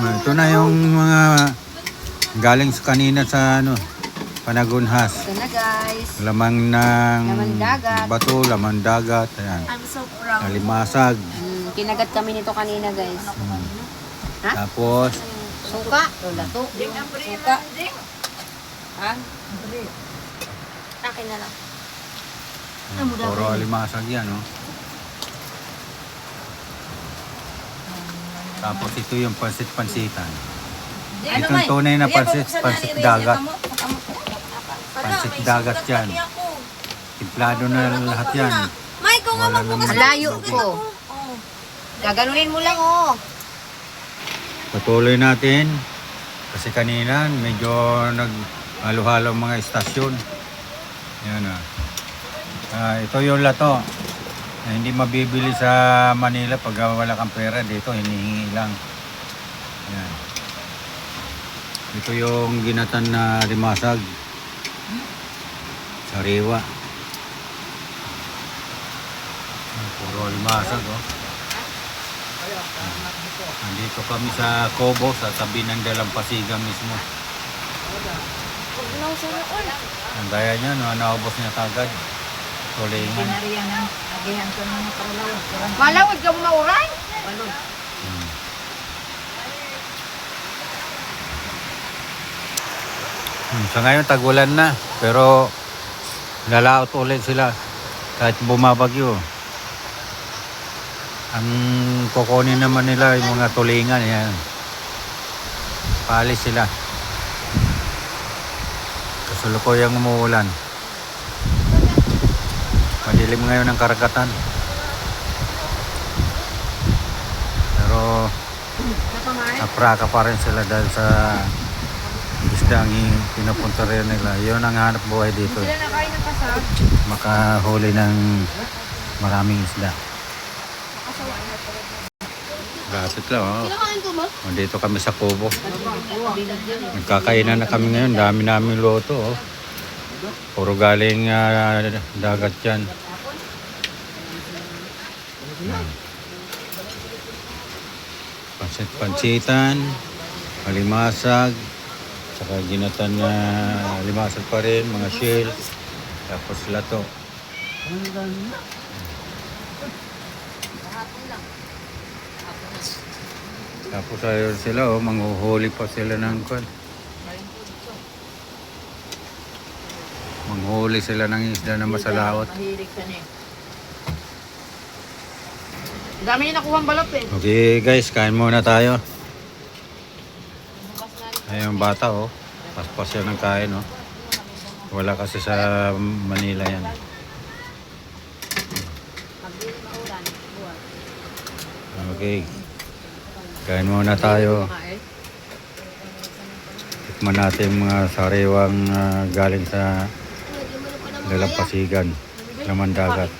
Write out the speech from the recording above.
Ito na yung mga galing sa kanina sa Panagunhas. Ito na guys. Lamang ng Laman dagat. bato, laman dagat. Ayan. I'm so proud. Alimasag. Kinagat kami nito kanina guys. Ha? Tapos, Suka. Lato. Suka. Ha? Akin na lang. puro alimasag yan. Oh. Tapos ito yung pansit-pansitan. Ito yung tunay na pansit dagat. Pansit dagat yan. Timplado na lahat yan. May, ikaw nga Wala magbukas naman. ng Layo sugat ko. ako. Oh. Gaganunin mo lang oh. Patuloy natin. Kasi kanina medyo nag-halo-halo mga istasyon. Yan ito yung lato. Hindi mabibili sa Manila pag wala kang pera. Dito hinihingi lang. Yan. Ito yung ginatan na limasag. Sariwa. Puro limasag oh. Nandito kami sa Cobo, sa tabi ng Dalampasigan mismo. Ang gaya niya, naubos niya kagad. Tulingan. Malawad ka mo mauray? Sa ngayon, tagulan na. Pero, lalaot ulit sila. Kahit bumabagyo. Ang kukunin naman nila yung mga tulingan. Yan. Paalis sila. Kasulukuyang umuulan. Madilim ngayon ang karagatan. Pero napraka pa rin sila dahil sa isdang pinupunta rin nila. Yun ang hanap buhay dito. Makahuli ng maraming isda. Lapit lang oh. Nandito kami sa Cobo. Nagkakainan na kami ngayon. Dami namin loto oh. Puro galing dagat yan. Pansit-pansitan, alimasag, saka ginatan na alimasag pa rin, mga shell, tapos lato. Tapos ayun sila oh, manghuhuli pa sila ng kwan. Manghuli sila ng isda na masalawat. Dami niya nakuha ang balap eh. Okay guys, kain muna tayo. Ayun bata oh. Paspas yan ng kain oh. Wala kasi sa Manila yan. Okay. Kain muna tayo. Tikman natin mga sariwang galing sa Dalampasigan, laman dagat.